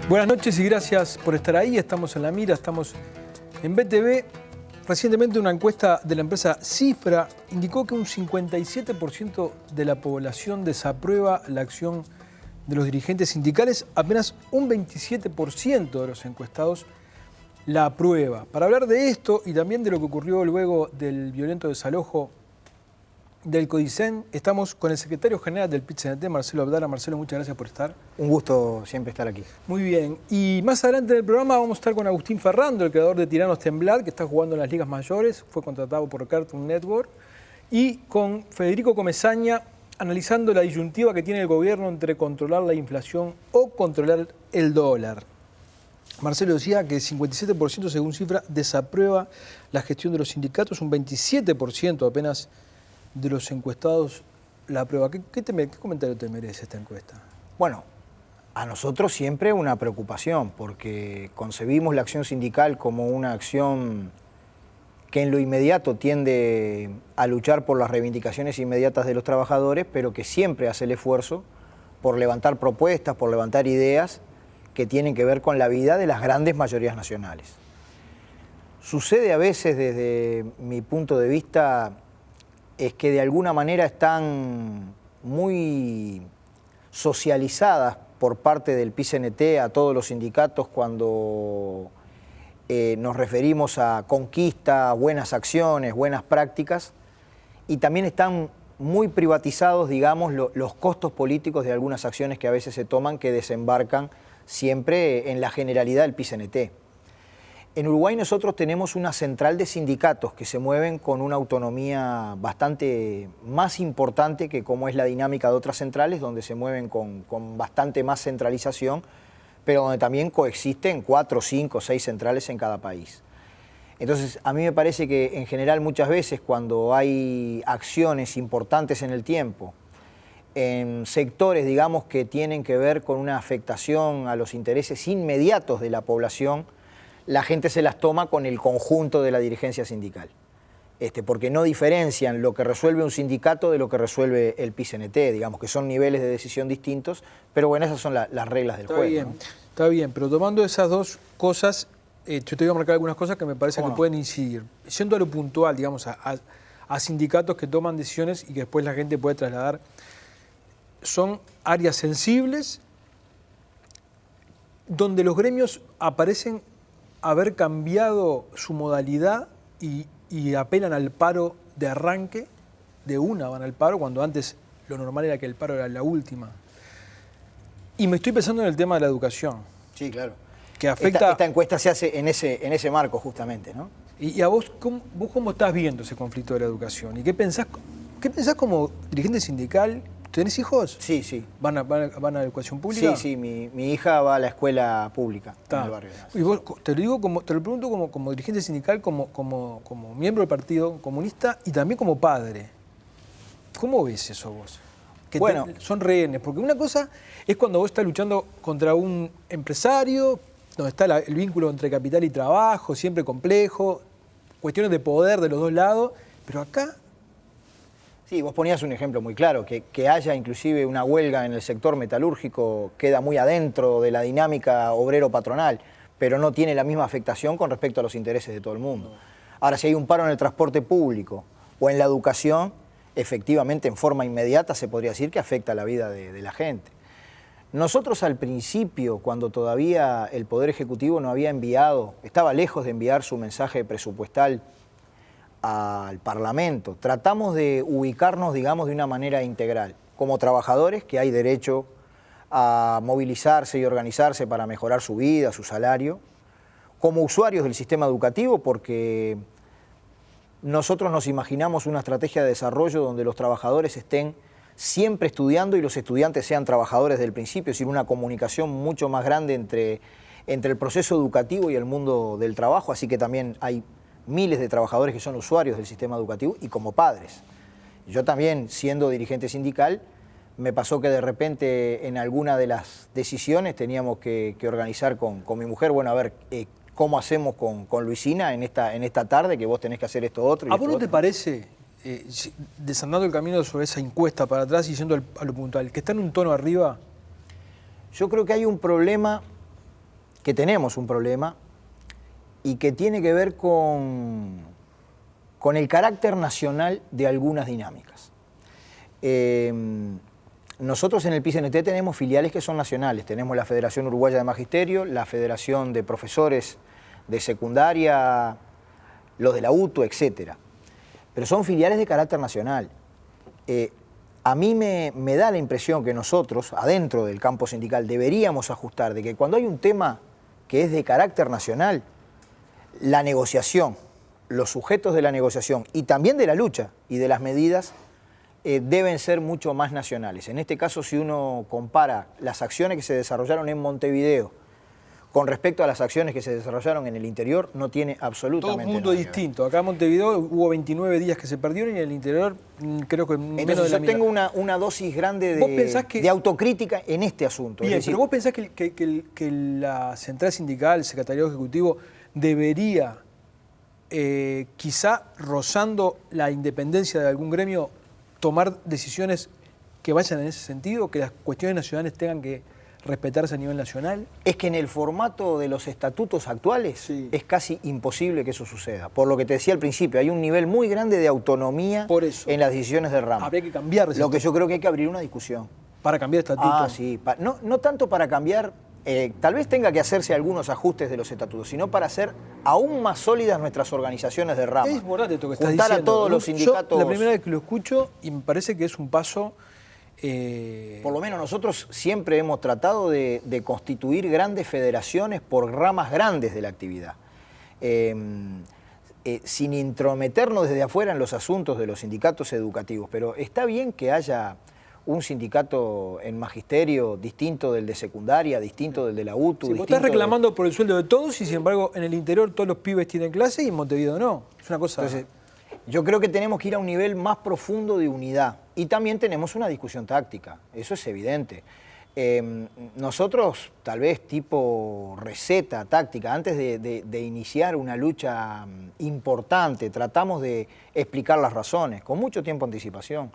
Buenas noches y gracias por estar ahí. Estamos en La Mira, estamos en BTV. Recientemente una encuesta de la empresa Cifra indicó que un 57% de la población desaprueba la acción de los dirigentes sindicales. Apenas un 27% de los encuestados la aprueba. Para hablar de esto y también de lo que ocurrió luego del violento desalojo del CODICEN, estamos con el secretario general del PIT-CNT, Marcelo Abdala. Marcelo, muchas gracias por estar. Un gusto siempre estar aquí. Muy bien. Y más adelante en el programa vamos a estar con Agustín Ferrando, el creador de Tiranos Temblad, que está jugando en las ligas mayores, fue contratado por Cartoon Network, y con Federico Comesaña, analizando la disyuntiva que tiene el gobierno entre controlar la inflación o controlar el dólar. Marcelo decía que el 57% según Cifra desaprueba la gestión de los sindicatos, un 27% apenas de los encuestados la aprueba. ¿Qué comentario te merece esta encuesta? Bueno, a nosotros siempre una preocupación, porque concebimos la acción sindical como una acción que en lo inmediato tiende a luchar por las reivindicaciones inmediatas de los trabajadores, pero que siempre hace el esfuerzo por levantar propuestas, por levantar ideas que tienen que ver con la vida de las grandes mayorías nacionales. Sucede a veces, desde mi punto de vista, es que de alguna manera están muy socializadas por parte del PIT-CNT a todos los sindicatos cuando nos referimos a conquista, buenas acciones, buenas prácticas, y también están muy privatizados, digamos, los costos políticos de algunas acciones que a veces se toman, que desembarcan siempre en la generalidad del PIT-CNT. En Uruguay nosotros tenemos una central de sindicatos que se mueven con una autonomía bastante más importante que como es la dinámica de otras centrales, donde se mueven con bastante más centralización, pero donde también coexisten 4, 5, 6 centrales en cada país. Entonces, a mí me parece que en general muchas veces cuando hay acciones importantes en el tiempo, en sectores, digamos, que tienen que ver con una afectación a los intereses inmediatos de la población, la gente se las toma con el conjunto de la dirigencia sindical, porque no diferencian lo que resuelve un sindicato de lo que resuelve el PIT-CNT, digamos que son niveles de decisión distintos, pero bueno, esas son las reglas del juego. Bien, ¿no? Está bien, pero tomando esas dos cosas, yo te voy a marcar algunas cosas que me parece que pueden incidir. Yendo a lo puntual, digamos, a sindicatos que toman decisiones y que después la gente puede trasladar, son áreas sensibles donde los gremios aparecen haber cambiado su modalidad y apelan al paro de arranque, de una van al paro, cuando antes lo normal era que el paro era la última. Y me estoy pensando en el tema de la educación. Sí, claro. Que afecta... Esta encuesta se hace en ese marco justamente, ¿no? Y a vos cómo estás viendo ese conflicto de la educación? ¿Y qué pensás como dirigente sindical? ¿Tenés hijos? Sí, sí. ¿Van a educación pública? Sí, sí, mi hija va a la escuela pública en el barrio. Y vos, te lo pregunto como dirigente sindical, como miembro del Partido Comunista y también como padre. ¿Cómo ves eso vos? Que bueno, son rehenes, porque una cosa es cuando vos estás luchando contra un empresario, donde está el vínculo entre capital y trabajo, siempre complejo, cuestiones de poder de los dos lados, pero acá... Sí, vos ponías un ejemplo muy claro, que haya inclusive una huelga en el sector metalúrgico queda muy adentro de la dinámica obrero-patronal, pero no tiene la misma afectación con respecto a los intereses de todo el mundo. Ahora, si hay un paro en el transporte público o en la educación, efectivamente en forma inmediata se podría decir que afecta la vida de la gente. Nosotros al principio, cuando todavía el Poder Ejecutivo no había enviado, estaba lejos de enviar su mensaje presupuestal al Parlamento, tratamos de ubicarnos, digamos, de una manera integral, como trabajadores que hay derecho a movilizarse y organizarse para mejorar su vida, su salario, como usuarios del sistema educativo, porque nosotros nos imaginamos una estrategia de desarrollo donde los trabajadores estén siempre estudiando y los estudiantes sean trabajadores del principio, es decir, una comunicación mucho más grande entre el proceso educativo y el mundo del trabajo, así que también hay miles de trabajadores que son usuarios del sistema educativo y como padres. Yo también, siendo dirigente sindical, me pasó que de repente en alguna de las decisiones teníamos que organizar con mi mujer, bueno, a ver, ¿cómo hacemos con Luisina en esta tarde que vos tenés que hacer esto otro? ¿A vos no te parece, desandando el camino sobre esa encuesta para atrás y yendo a lo puntual, que está en un tono arriba? Yo creo que hay un problema que tenemos un problema y que tiene que ver con el carácter nacional de algunas dinámicas. Nosotros en el PIT-CNT tenemos filiales que son nacionales. Tenemos la Federación Uruguaya de Magisterio, la Federación de Profesores de Secundaria, los de la UTU, etc. Pero son filiales de carácter nacional. A mí me da la impresión que nosotros, adentro del campo sindical, deberíamos ajustar de que cuando hay un tema que es de carácter nacional, la negociación, los sujetos de la negociación y también de la lucha y de las medidas deben ser mucho más nacionales. En este caso, si uno compara las acciones que se desarrollaron en Montevideo con respecto a las acciones que se desarrollaron en el interior, no tiene absolutamente nada. Todo mundo distinto. Acá en Montevideo hubo 29 días que se perdieron y en el interior creo que menos Entonces, de la yo mitad. tengo una dosis grande de autocrítica en este asunto. Bien, es decir, pero vos pensás que la central sindical, el secretariado ejecutivo, debería, quizá rozando la independencia de algún gremio, tomar decisiones que vayan en ese sentido, que las cuestiones nacionales tengan que respetarse a nivel nacional? Es que en el formato de los estatutos actuales Sí. es casi imposible que eso suceda. Por lo que te decía al principio, hay un nivel muy grande de autonomía Por eso. en las decisiones del ramo. Habría que cambiar Lo que yo creo que hay que abrir una discusión. para cambiar el estatuto. Ah, sí. No tanto para cambiar, tal vez tenga que hacerse algunos ajustes de los estatutos, sino para hacer aún más sólidas nuestras organizaciones de rama. Es importante esto que estás Juntar diciendo. a todos los sindicatos. Yo, la primera vez que lo escucho, y me parece que es un paso... Por lo menos nosotros siempre hemos tratado de constituir grandes federaciones por ramas grandes de la actividad, sin intrometernos desde afuera en los asuntos de los sindicatos educativos, pero está bien que haya un sindicato en magisterio distinto del de secundaria, distinto del de la UTU. Sí, vos estás reclamando por el sueldo de todos y sin embargo en el interior todos los pibes tienen clase y en Montevideo no. Es una cosa... Entonces, yo creo que tenemos que ir a un nivel más profundo de unidad y también tenemos una discusión táctica, eso es evidente. Nosotros, tal vez tipo receta táctica, antes de iniciar una lucha importante, tratamos de explicar las razones con mucho tiempo de anticipación.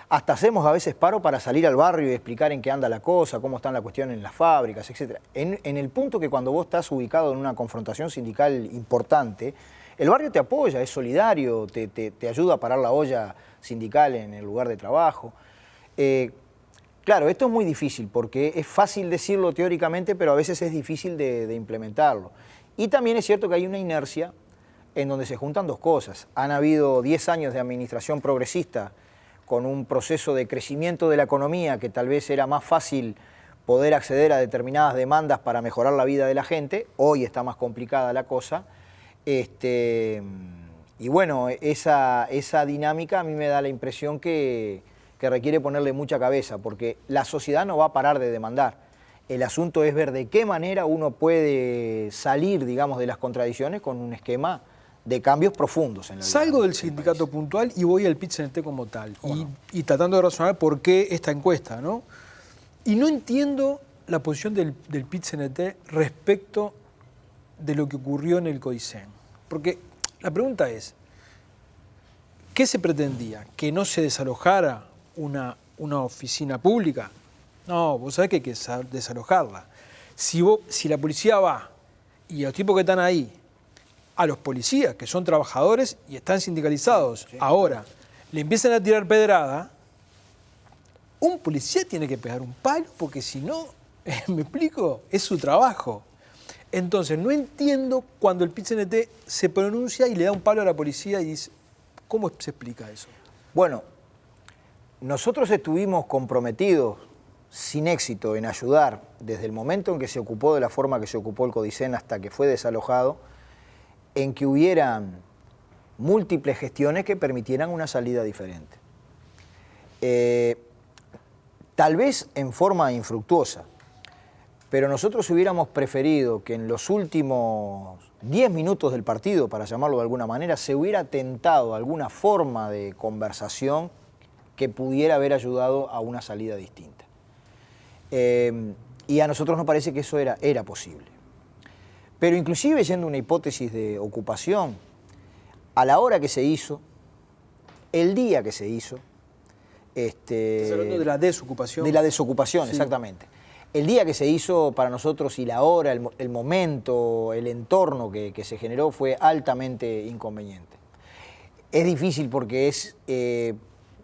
Hasta hacemos a veces paro para salir al barrio y explicar en qué anda la cosa, cómo están las cuestiones en las fábricas, etc. En el punto que cuando vos estás ubicado en una confrontación sindical importante, el barrio te apoya, es solidario, te ayuda a parar la olla sindical en el lugar de trabajo. Claro, esto es muy difícil porque es fácil decirlo teóricamente, pero a veces es difícil de implementarlo. Y también es cierto que hay una inercia en donde se juntan dos cosas. Han habido 10 años de administración progresista con un proceso de crecimiento de la economía que tal vez era más fácil poder acceder a determinadas demandas para mejorar la vida de la gente. Hoy está más complicada la cosa. Y bueno, esa dinámica a mí me da la impresión que requiere ponerle mucha cabeza, porque la sociedad no va a parar de demandar. El asunto es ver de qué manera uno puede salir, digamos, de las contradicciones con un esquema de cambios profundos en la vida. Salgo del sindicato puntual y voy al PIT-CNT como tal, y tratando de razonar por qué esta encuesta, ¿no? Y no entiendo la posición del PIT-CNT respecto de lo que ocurrió en el CODICEN. Porque la pregunta es, ¿qué se pretendía? ¿Que no se desalojara una oficina pública? No, vos sabés que hay que desalojarla. Si la policía va y los tipos que están ahí, a los policías, que son trabajadores y están sindicalizados, sí, ahora le empiezan a tirar pedrada, un policía tiene que pegar un palo porque si no, ¿me explico? Es su trabajo. Entonces, no entiendo cuando el PIT-CNT se pronuncia y le da un palo a la policía y dice, ¿cómo se explica eso? Bueno, nosotros estuvimos comprometidos sin éxito en ayudar desde el momento en que se ocupó de la forma que se ocupó el CODICEN hasta que fue desalojado, en que hubieran múltiples gestiones que permitieran una salida diferente. Tal vez en forma infructuosa, pero nosotros hubiéramos preferido que en los últimos 10 minutos del partido, para llamarlo de alguna manera, se hubiera tentado alguna forma de conversación que pudiera haber ayudado a una salida distinta. Y a nosotros nos parece que eso era posible. Pero inclusive yendo a una hipótesis de ocupación, a la hora que se hizo, el día que se hizo... Estás hablando de la desocupación. De la desocupación, sí, exactamente. el día que se hizo para nosotros y la hora, el momento, el entorno que se generó fue altamente inconveniente. Es difícil porque es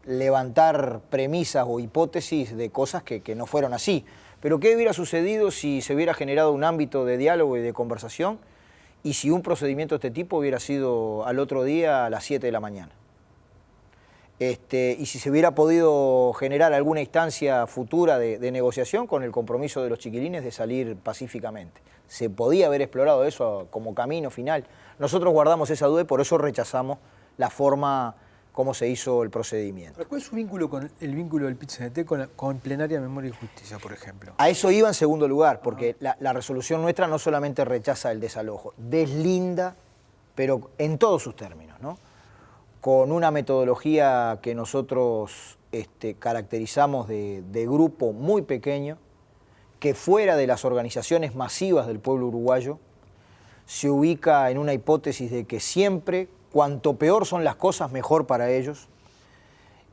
levantar premisas o hipótesis de cosas que no fueron así. Pero ¿qué hubiera sucedido si se hubiera generado un ámbito de diálogo y de conversación y si un procedimiento de este tipo hubiera sido al otro día a las 7 de la mañana? Y si se hubiera podido generar alguna instancia futura de negociación con el compromiso de los chiquilines de salir pacíficamente. Se podía haber explorado eso como camino final. Nosotros guardamos esa duda y por eso rechazamos la forma como se hizo el procedimiento. ¿Cuál es su vínculo con el vínculo del PIT-CNT con Plenaria de Memoria y Justicia, por ejemplo? A eso iba en segundo lugar, porque la resolución nuestra no solamente rechaza el desalojo, deslinda, pero en todos sus términos, ¿no? Con una metodología que nosotros caracterizamos de grupo muy pequeño, que fuera de las organizaciones masivas del pueblo uruguayo, se ubica en una hipótesis de que siempre, cuanto peor son las cosas, mejor para ellos,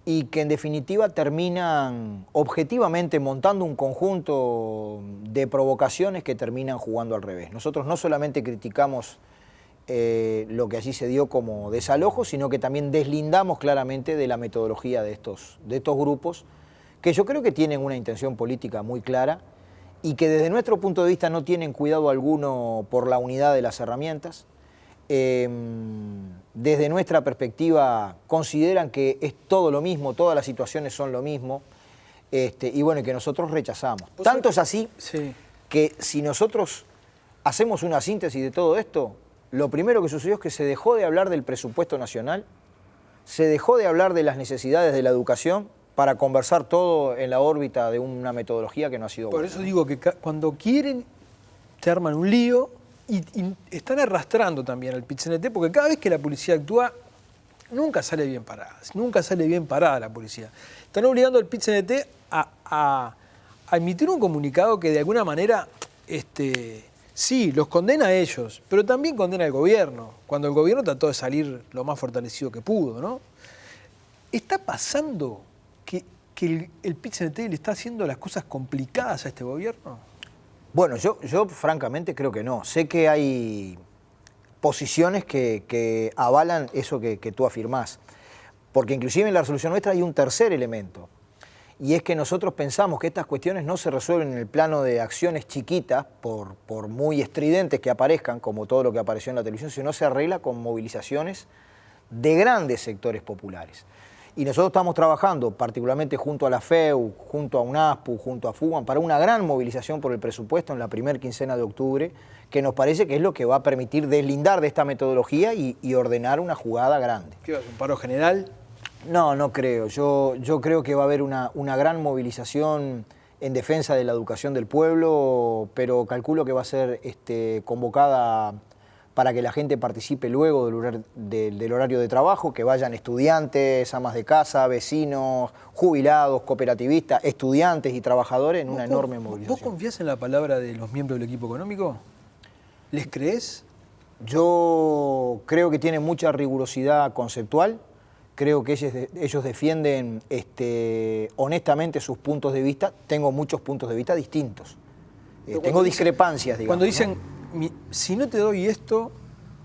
y que en definitiva terminan objetivamente montando un conjunto de provocaciones que terminan jugando al revés. Nosotros no solamente criticamos lo que allí se dio como desalojo, sino que también deslindamos claramente de la metodología de estos grupos, que yo creo que tienen una intención política muy clara y que desde nuestro punto de vista no tienen cuidado alguno por la unidad de las herramientas. Desde nuestra perspectiva consideran que es todo lo mismo, todas las situaciones son lo mismo, y bueno, que nosotros rechazamos. Tanto es así que si nosotros hacemos una síntesis de todo esto, lo primero que sucedió es que se dejó de hablar del presupuesto nacional, se dejó de hablar de las necesidades de la educación para conversar todo en la órbita de una metodología que no ha sido buena. Por eso digo que cuando quieren te arman un lío y están arrastrando también al PIT-CNT, porque cada vez que la policía actúa nunca sale bien parada la policía. Están obligando al PIT-CNT a emitir un comunicado que de alguna manera sí, los condena a ellos, pero también condena al gobierno, cuando el gobierno trató de salir lo más fortalecido que pudo, ¿no? ¿Está pasando que el PIT-CNT le está haciendo las cosas complicadas a este gobierno? Bueno, yo francamente creo que no. Sé que hay posiciones que avalan eso que tú afirmás, porque inclusive en la resolución nuestra hay un tercer elemento, y es que nosotros pensamos que estas cuestiones no se resuelven en el plano de acciones chiquitas, por muy estridentes que aparezcan, como todo lo que apareció en la televisión, sino se arregla con movilizaciones de grandes sectores populares. Y nosotros estamos trabajando, particularmente junto a la FEU, junto a UNASPU, junto a FUBAN, para una gran movilización por el presupuesto en la primera quincena de octubre, que nos parece que es lo que va a permitir deslindar de esta metodología y ordenar una jugada grande. ¿Qué va a ser, un paro general? No creo. Yo creo que va a haber una gran movilización en defensa de la educación del pueblo, pero calculo que va a ser convocada para que la gente participe luego del horario de trabajo, que vayan estudiantes, amas de casa, vecinos, jubilados, cooperativistas, estudiantes y trabajadores en una enorme movilización. ¿Vos confías en la palabra de los miembros del equipo económico? ¿Les crees? Yo creo que tienen mucha rigurosidad conceptual. Creo que ellos defienden honestamente sus puntos de vista. Tengo muchos puntos de vista distintos. Tengo discrepancias, digamos. Cuando dicen, si no te doy esto,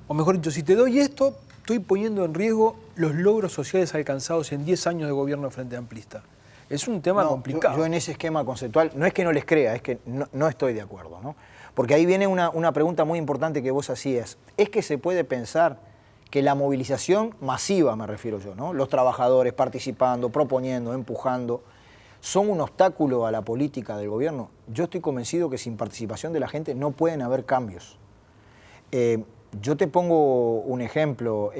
o mejor dicho, si te doy esto, estoy poniendo en riesgo los logros sociales alcanzados en 10 años de gobierno del Frente Amplista. Es un tema complicado. Yo en ese esquema conceptual, no es que no les crea, es que no estoy de acuerdo, ¿no? Porque ahí viene una pregunta muy importante que vos hacías. ¿Es que se puede pensar que la movilización masiva, me refiero yo, ¿no? Los trabajadores participando, proponiendo, empujando, son un obstáculo a la política del gobierno? Yo estoy convencido que sin participación de la gente no pueden haber cambios. Yo te pongo un ejemplo.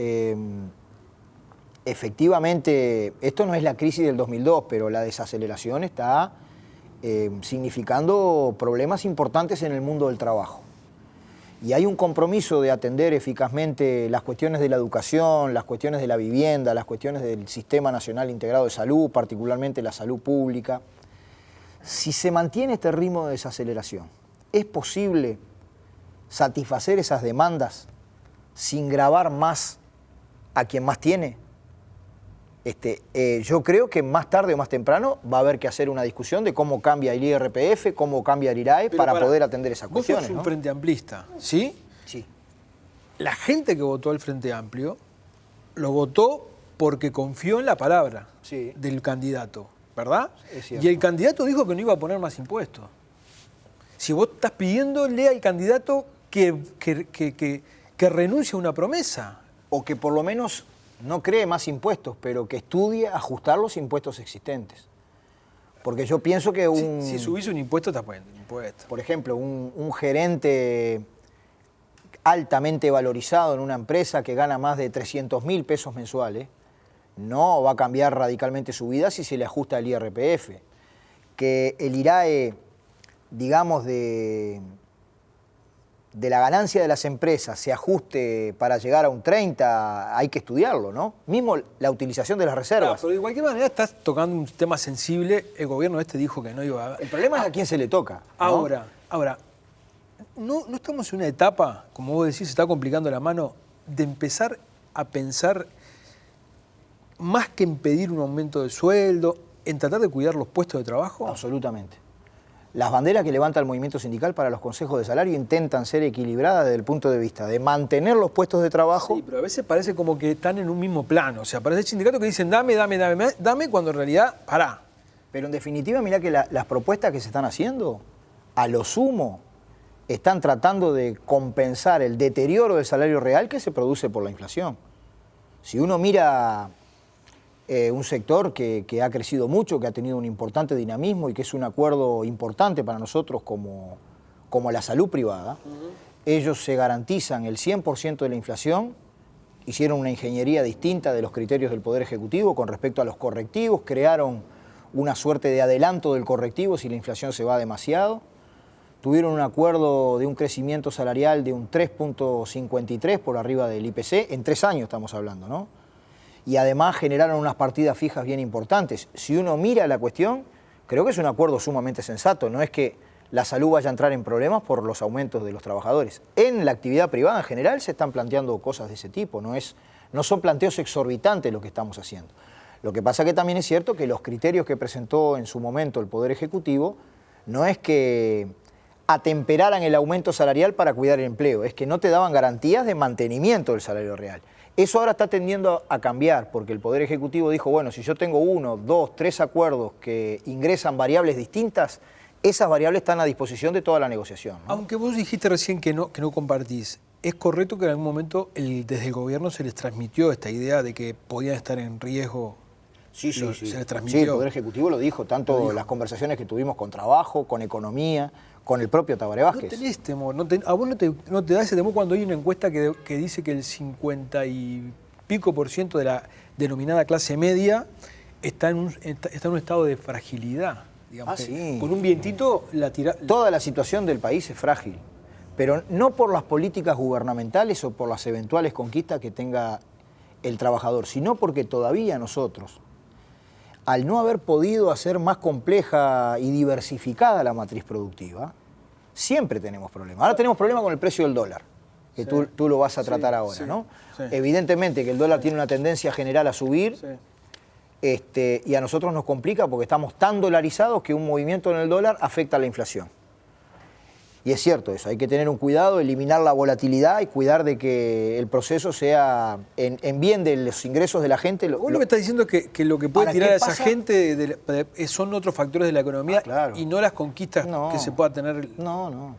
Efectivamente, esto no es la crisis del 2002, pero la desaceleración está significando problemas importantes en el mundo del trabajo. Y hay un compromiso de atender eficazmente las cuestiones de la educación, las cuestiones de la vivienda, las cuestiones del Sistema Nacional Integrado de Salud, particularmente la salud pública. Si se mantiene este ritmo de desaceleración, ¿es posible satisfacer esas demandas sin gravar más a quien más tiene? Yo creo que más tarde o más temprano va a haber que hacer una discusión de cómo cambia el IRPF, cómo cambia el IRAE para poder atender esas cuestiones. Vos sos un frente amplista, ¿sí? Sí. La gente que votó al Frente Amplio lo votó porque confió en la palabra del candidato, ¿verdad? Es cierto. Y el candidato dijo que no iba a poner más impuestos. Si vos estás pidiéndole al candidato que renuncie a una promesa. O que por lo menos no cree más impuestos, pero que estudie ajustar los impuestos existentes. Porque yo pienso que Si subís un impuesto, estás poniendo un impuesto. Por ejemplo, un gerente altamente valorizado en una empresa que gana más de 300.000 pesos mensuales, no va a cambiar radicalmente su vida si se le ajusta el IRPF. Que el IRAE, digamos, de la ganancia de las empresas se ajuste para llegar a un 30, hay que estudiarlo, ¿no? Mismo la utilización de las reservas. Claro, pero de cualquier manera estás tocando un tema sensible. El gobierno dijo que no iba a... El problema es a quién se le toca, ¿no? Ahora, ¿no estamos en una etapa, como vos decís, se está complicando la mano, de empezar a pensar, más que en pedir un aumento de sueldo, en tratar de cuidar los puestos de trabajo? Absolutamente. Las banderas que levanta el movimiento sindical para los consejos de salario intentan ser equilibradas desde el punto de vista de mantener los puestos de trabajo. Sí, pero a veces parece como que están en un mismo plano. O sea, parece sindicatos que dicen dame, cuando en realidad, pará. Pero en definitiva, mirá que las propuestas que se están haciendo, a lo sumo, están tratando de compensar el deterioro del salario real que se produce por la inflación. Si uno mira un sector que ha crecido mucho, que ha tenido un importante dinamismo y que es un acuerdo importante para nosotros como la salud privada, ellos se garantizan el 100% de la inflación, hicieron una ingeniería distinta de los criterios del Poder Ejecutivo con respecto a los correctivos, crearon una suerte de adelanto del correctivo si la inflación se va demasiado, tuvieron un acuerdo de un crecimiento salarial de un 3.53 por arriba del IPC, en 3 años estamos hablando, ¿no? Y además generaron unas partidas fijas bien importantes. Si uno mira la cuestión, creo que es un acuerdo sumamente sensato. No es que la salud vaya a entrar en problemas por los aumentos de los trabajadores. En la actividad privada en general se están planteando cosas de ese tipo. No son planteos exorbitantes lo que estamos haciendo. Lo que pasa que también es cierto que los criterios que presentó en su momento el Poder Ejecutivo no es que atemperaran el aumento salarial para cuidar el empleo, es que no te daban garantías de mantenimiento del salario real. Eso ahora está tendiendo a cambiar, porque el Poder Ejecutivo dijo, bueno, si yo tengo 1, 2, 3 acuerdos que ingresan variables distintas, esas variables están a disposición de toda la negociación, ¿no? Aunque vos dijiste recién que no compartís, ¿es correcto que en algún momento desde el gobierno se les transmitió esta idea de que podían estar en riesgo? Sí. Se les transmitió. Sí, el Poder Ejecutivo lo dijo, tanto las conversaciones que tuvimos con Trabajo, con Economía, con el propio Tabaré Vázquez. No tenés temor, a vos no te da ese temor cuando hay una encuesta que dice que el 50 y pico % de la denominada clase media está en un estado de fragilidad, digamos. Sí. Con un vientito la tira... Toda la situación del país es frágil, pero no por las políticas gubernamentales o por las eventuales conquistas que tenga el trabajador, sino porque todavía nosotros, al no haber podido hacer más compleja y diversificada la matriz productiva, siempre tenemos problemas. Ahora tenemos problemas con el precio del dólar, que tú lo vas a tratar ahora, ¿no? Sí. Evidentemente que el dólar tiene una tendencia general a subir, y a nosotros nos complica porque estamos tan dolarizados que un movimiento en el dólar afecta a la inflación. Y es cierto eso, hay que tener un cuidado, eliminar la volatilidad y cuidar de que el proceso sea en bien de los ingresos de la gente. Vos lo que estás diciendo es que lo que puede tirar a esa gente son otros factores de la economía, claro, y no las conquistas que se pueda tener. No.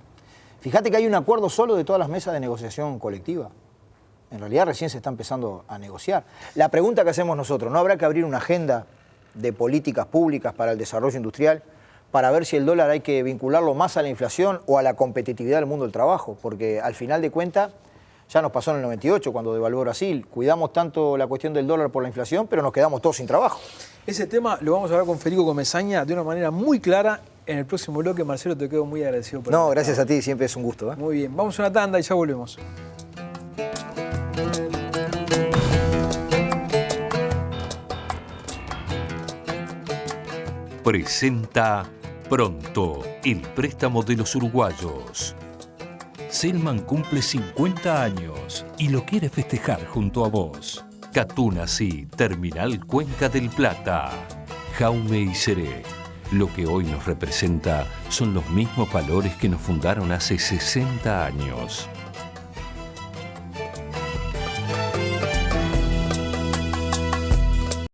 Fíjate que hay un acuerdo solo de todas las mesas de negociación colectiva. En realidad recién se está empezando a negociar. La pregunta que hacemos nosotros, ¿no habrá que abrir una agenda de políticas públicas para el desarrollo industrial para ver si el dólar hay que vincularlo más a la inflación o a la competitividad del mundo del trabajo? Porque al final de cuentas, ya nos pasó en el 98 cuando devaluó Brasil, cuidamos tanto la cuestión del dólar por la inflación, pero nos quedamos todos sin trabajo. Ese tema lo vamos a hablar con Federico Comesaña de una manera muy clara en el próximo bloque. Marcelo, te quedo muy agradecido por No, gracias a ti, siempre es un gusto, ¿eh? Muy bien, vamos a una tanda y ya volvemos. Presenta Pronto, el préstamo de los uruguayos. Selman cumple 50 años y lo quiere festejar junto a vos. Catunasí, Terminal Cuenca del Plata. Jaume y Seré. Lo que hoy nos representa son los mismos valores que nos fundaron hace 60 años.